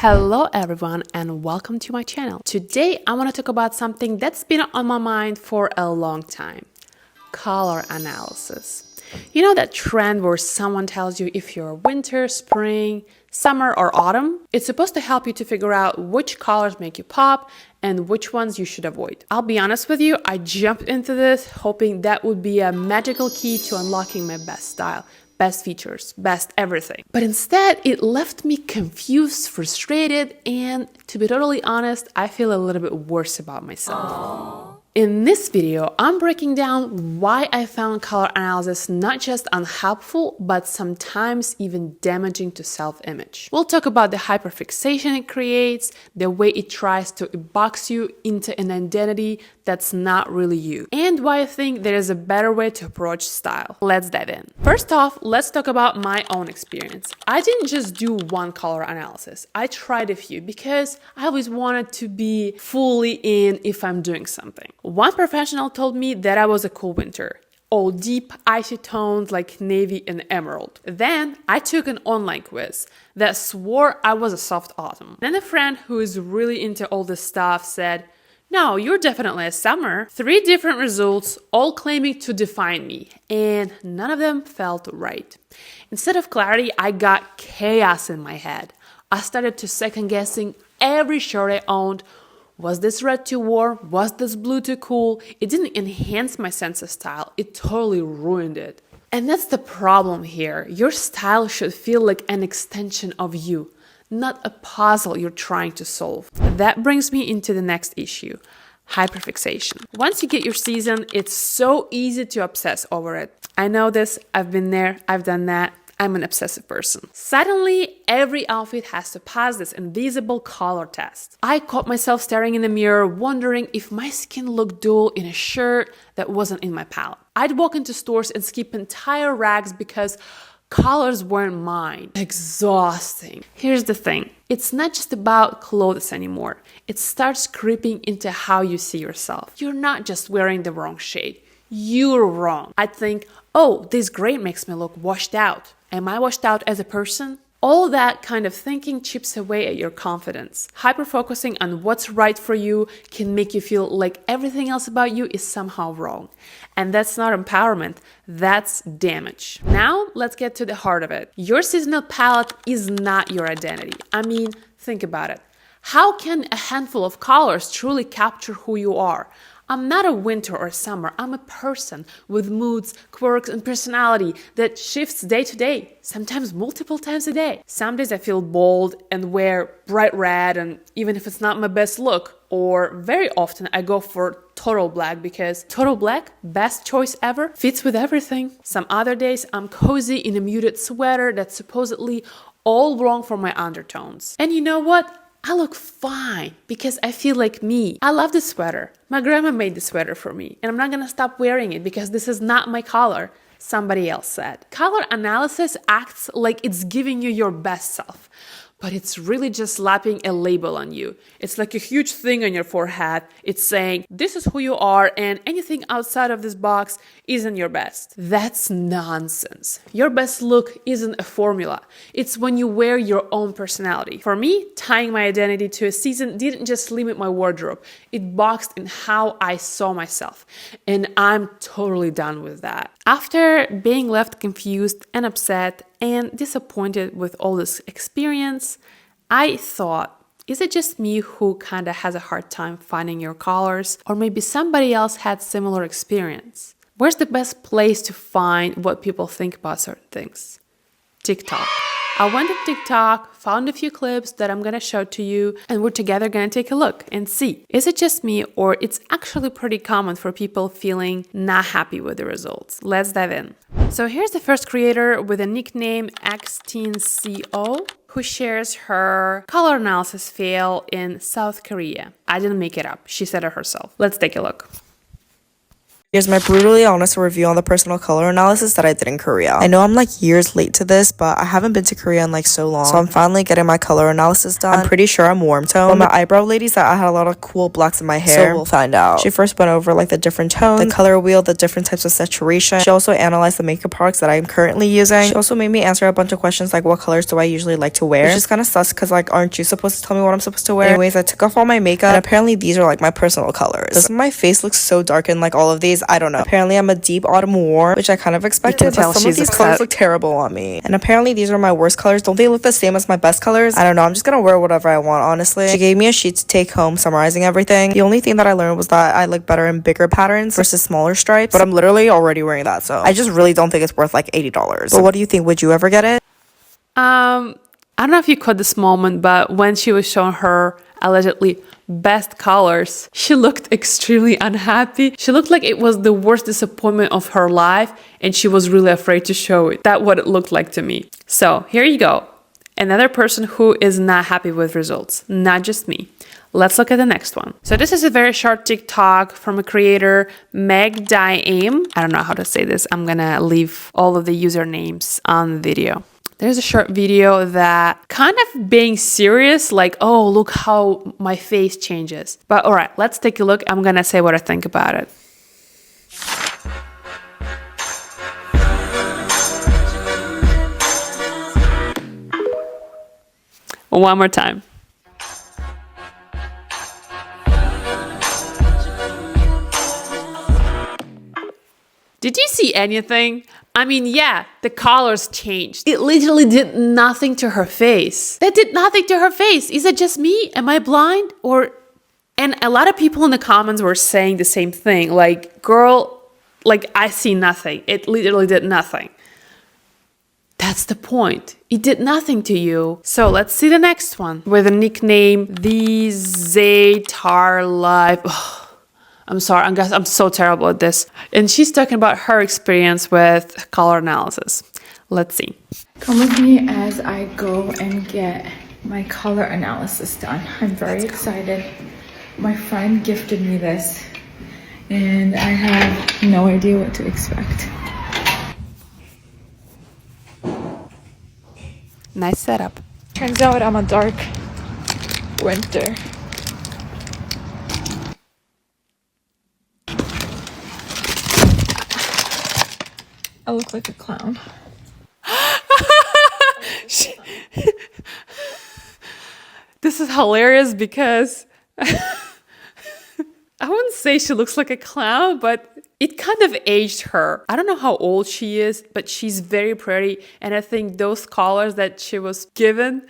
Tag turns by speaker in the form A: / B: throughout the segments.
A: Hello everyone and welcome to my channel. Today I want to talk about something that's been on my mind for a long time. Color analysis. You know that trend where someone tells you if you're winter, spring, summer or autumn? It's supposed to help you to figure out which colors make you pop and which ones you should avoid. I'll be honest with you, I jumped into this hoping that would be a magical key to unlocking my best style. Best features, best everything. But instead, it left me confused, frustrated, and to be totally honest, I feel a little bit worse about myself. Aww. In this video, I'm breaking down why I found color analysis not just unhelpful, but sometimes even damaging to self-image. We'll talk about the hyperfixation it creates, the way it tries to box you into an identity that's not really you, and why I think there is a better way to approach style. Let's dive in. First off, let's talk about my own experience. I didn't just do one color analysis. I tried a few because I always wanted to be fully in if I'm doing something. One professional told me that I was a cool winter, all deep, icy tones like navy and emerald. Then I took an online quiz that swore I was a soft autumn. Then a friend who is really into all this stuff said, "No, you're definitely a summer." 3 different results, all claiming to define me, and none of them felt right. Instead of clarity, I got chaos in my head. I started to second guessing every shirt I owned. Was this red too warm? Was this blue too cool? It didn't enhance my sense of style. It totally ruined it. And that's the problem here. Your style should feel like an extension of you, not a puzzle you're trying to solve. That brings me into the next issue, hyperfixation. Once you get your season, it's so easy to obsess over it. I know this, I've been there, I've done that. I'm an obsessive person. Suddenly, every outfit has to pass this invisible color test. I caught myself staring in the mirror, wondering if my skin looked dull in a shirt that wasn't in my palette. I'd walk into stores and skip entire racks because colors weren't mine. Exhausting. Here's the thing. It's not just about clothes anymore. It starts creeping into how you see yourself. You're not just wearing the wrong shade. You're wrong. I'd think, oh, this gray makes me look washed out. Am I washed out as a person? All that kind of thinking chips away at your confidence. Hyper-focusing on what's right for you can make you feel like everything else about you is somehow wrong. And that's not empowerment, that's damage. Now, let's get to the heart of it. Your seasonal palette is not your identity. I mean, think about it. How can a handful of colors truly capture who you are? I'm not a winter or summer. I'm a person with moods, quirks, and personality that shifts day to day, sometimes multiple times a day. Some days I feel bold and wear bright red, and even if it's not my best look, or very often I go for total black because total black, best choice ever, fits with everything. Some other days I'm cozy in a muted sweater that's supposedly all wrong for my undertones. And you know what? I look fine because I feel like me. I love this sweater. My grandma made the sweater for me, and I'm not gonna stop wearing it because this is not my color, somebody else said. Color analysis acts like it's giving you your best self, but it's really just slapping a label on you. It's like a huge thing on your forehead. It's saying, this is who you are, and anything outside of this box isn't your best. That's nonsense. Your best look isn't a formula. It's when you wear your own personality. For me, tying my identity to a season didn't just limit my wardrobe. It boxed in how I saw myself. And I'm totally done with that. After being left confused and upset and disappointed with all this experience, I thought, is it just me who kind of has a hard time finding your colors? Or maybe somebody else had similar experience? Where's the best place to find what people think about certain things? TikTok. I went to TikTok, found a few clips that I'm gonna show to you, and we're together gonna take a look and see, is it just me or it's actually pretty common for people feeling not happy with the results? Let's dive in. So here's the first creator with a nickname XTeenCO, who shares her color analysis fail in South Korea. I didn't make it up, she said it herself. Let's take a look.
B: Here's my brutally honest review on the personal color analysis that I did in Korea. I know I'm like years late to this, but I haven't been to Korea in like so long, so I'm finally getting my color analysis done. I'm pretty sure I'm warm tone, but my eyebrow lady said I had a lot of cool blacks in my hair, so we'll find out. She first went over like the different tones, the color wheel, the different types of saturation. She also analyzed the makeup products that I'm currently using. She also made me answer a bunch of questions like what colors do I usually like to wear, which is kind of sus because like aren't you supposed to tell me what I'm supposed to wear? Anyways, I took off all my makeup and apparently these are like my personal colors. Doesn't my face look so dark in like all of these? I don't know. Apparently I'm a deep autumn warm, which I kind of expected, but some of these colors look terrible on me. And apparently these are my worst colors. Don't they look the same as my best colors? I don't know. I'm just gonna wear whatever I want, honestly. She gave me a sheet to take home summarizing everything. The only thing that I learned was that I look better in bigger patterns versus smaller stripes, but I'm literally already wearing that, so I just really don't think it's worth like $80. But what do you think? Would you ever get it?
A: I don't know if you caught this moment, but when she was showing her allegedly best colors, she looked extremely unhappy. She looked like it was the worst disappointment of her life and she was really afraid to show it. That's what it looked like to me. So here you go. Another person who is not happy with results, not just me. Let's look at the next one. So this is a very short TikTok from a creator, Meg Diame. I don't know how to say this. I'm gonna leave all of the usernames on the video. There's a short video that kind of being serious, like, oh, look how my face changes. But all right, let's take a look. I'm gonna say what I think about it. One more time. Did you see anything? I mean, yeah, the colors changed. It literally did nothing to her face. That did nothing to her face. Is it just me? Am I blind? And a lot of people in the comments were saying the same thing. Like, girl, like I see nothing. It literally did nothing. That's the point. It did nothing to you. So let's see the next one with a nickname, The Zaytar Life. Oh, I'm sorry, I'm so terrible at this. And she's talking about her experience with color analysis. Let's see.
C: Come with me as I go and get my color analysis done. I'm very excited. My friend gifted me this and I have no idea what to expect.
A: Nice setup.
C: Turns out I'm a dark winter. I look like a clown.
A: This is hilarious because I wouldn't say she looks like a clown, but it kind of aged her. I don't know how old she is, but she's very pretty. And I think those colors that she was given,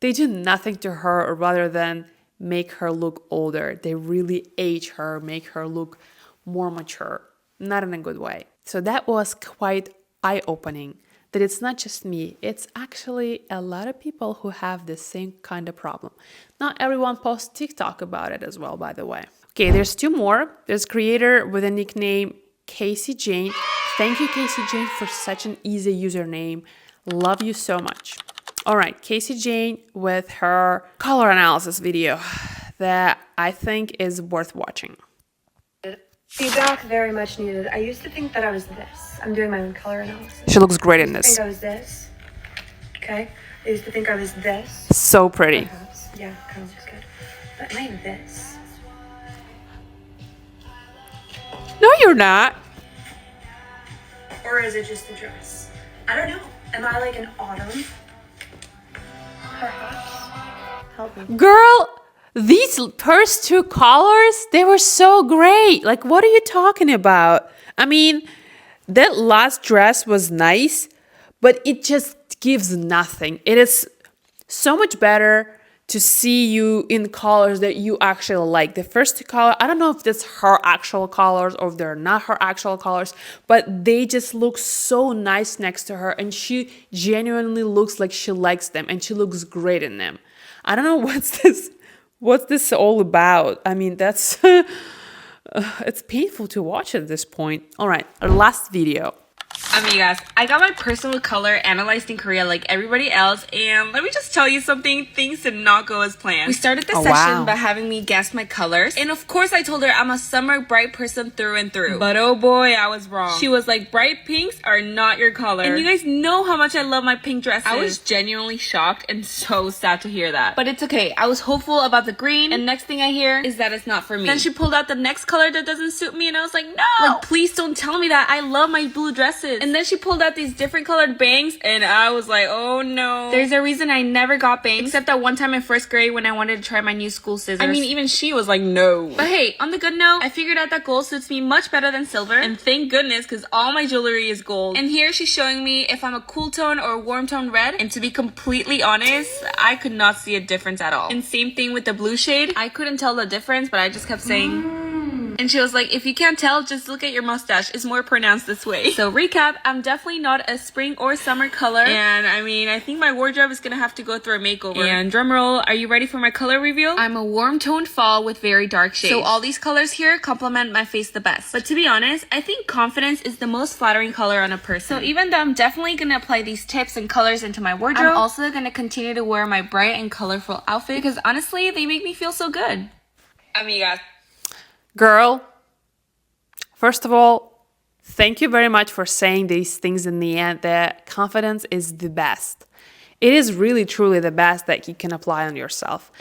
A: they do nothing to her rather than make her look older. They really age her, make her look more mature, not in a good way. So that was quite eye-opening that it's not just me, it's actually a lot of people who have the same kind of problem. Not everyone posts TikTok about it as well, by the way. Okay, there's two more. There's a creator with a nickname, Casey Jane. Thank you, Casey Jane, for such an easy username. Love you so much. All right, Casey Jane with her color analysis video that I think is worth watching.
D: Feedback very much needed. I used to think that I was this. I'm doing my own color analysis.
A: She looks great in
D: I
A: this.
D: think I was this. Okay. I used to think I was this.
A: So pretty.
D: Perhaps. Yeah, kind of looks good. But am I this?
A: No, you're not.
D: Or is it just the dress? I don't know. Am I like an autumn? Perhaps. Help me.
A: Girl, these first two colors, they were so great. Like, what are you talking about? I mean, that last dress was nice, but it just gives nothing. It is so much better to see you in colors that you actually like. The first two colors, I don't know if that's her actual colors or if they're not her actual colors, but they just look so nice next to her and she genuinely looks like she likes them and she looks great in them. I don't know what's this all about. I mean, that's it's painful to watch at this point. All right, our last video.
E: Amigas, I got my personal color analyzed in Korea like everybody else, and let me just tell you something, things did not go as planned. We started the session by having me guess my colors, and of course I told her I'm a summer bright person through and through. But oh boy, I was wrong. She was like, bright pinks are not your color. And you guys know how much I love my pink dresses. I was genuinely shocked and so sad to hear that. But it's okay, I was hopeful about the green, and next thing I hear is that it's not for me. Then she pulled out the next color that doesn't suit me, and I was like, no! Like, please don't tell me that. I love my blue dresses. And then she pulled out these different colored bangs, and I was like, oh no. There's a reason I never got bangs, except that one time in first grade when I wanted to try my new school scissors. I mean, even she was like, no. But hey, on the good note, I figured out that gold suits me much better than silver, and thank goodness, because all my jewelry is gold. And here she's showing me if I'm a cool tone or a warm tone red, and to be completely honest, I could not see a difference at all. And same thing with the blue shade. I couldn't tell the difference, but I just kept saying... And she was like, if you can't tell, just look at your mustache. It's more pronounced this way. So recap, I'm definitely not a spring or summer color. And I mean, I think my wardrobe is gonna have to go through a makeover. And drumroll, are you ready for my color reveal? I'm a warm toned fall with very dark shades. So all these colors here complement my face the best. But to be honest, I think confidence is the most flattering color on a person. So even though I'm definitely gonna apply these tips and colors into my wardrobe, I'm also gonna continue to wear my bright and colorful outfit because honestly, they make me feel so good. Amigas.
A: Girl, first of all, thank you very much for saying these things in the end, that confidence is the best. It is really, truly the best that you can apply on yourself.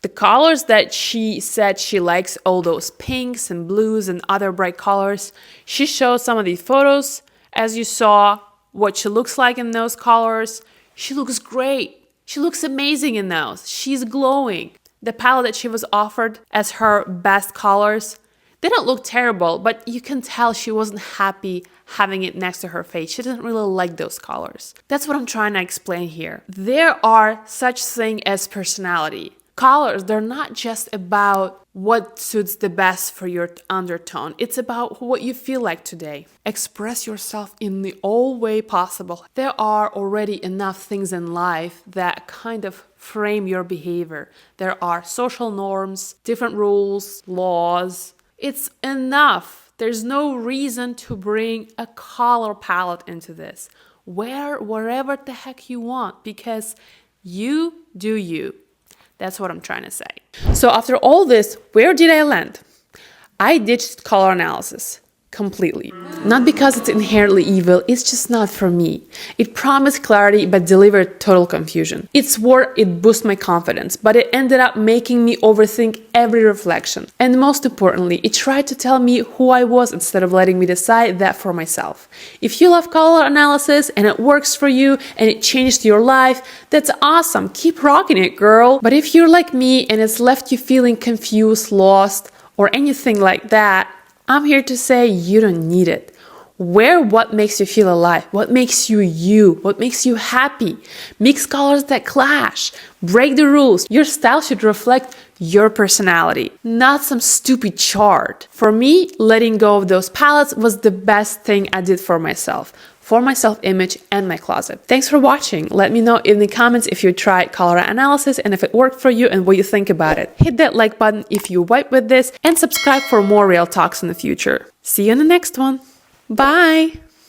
A: The colors that she said she likes, all those pinks and blues and other bright colors, she showed some of these photos. As you saw, what she looks like in those colors, she looks great. She looks amazing in those. She's glowing. The palette that she was offered as her best colors didn't look terrible, but you can tell she wasn't happy having it next to her face. She didn't really like those colors. That's what I'm trying to explain here. There are such thing as personality. Colors, they're not just about what suits the best for your undertone. It's about what you feel like today. Express yourself in the all way possible. There are already enough things in life that kind of frame your behavior. There are social norms, different rules, laws. It's enough. There's no reason to bring a color palette into this. Wear whatever the heck you want because you do you. That's what I'm trying to say. So after all this, where did I land? I ditched color analysis completely. Not because it's inherently evil, it's just not for me. It promised clarity but delivered total confusion. It swore it boosted my confidence, but it ended up making me overthink every reflection. And most importantly, it tried to tell me who I was instead of letting me decide that for myself. If you love color analysis and it works for you and it changed your life, that's awesome. Keep rocking it, girl. But if you're like me and it's left you feeling confused, lost, or anything like that, I'm here to say you don't need it. Wear what makes you feel alive, what makes you you, what makes you happy. Mix colors that clash. Break the rules. Your style should reflect your personality, not some stupid chart. For me, letting go of those palettes was the best thing I did for myself self-image and my closet. Thanks for watching. Let me know in the comments if you tried color analysis and if it worked for you and what you think about it. Hit that like button if you vibe with this and subscribe for more real talks in the future. See you in the next one. Bye!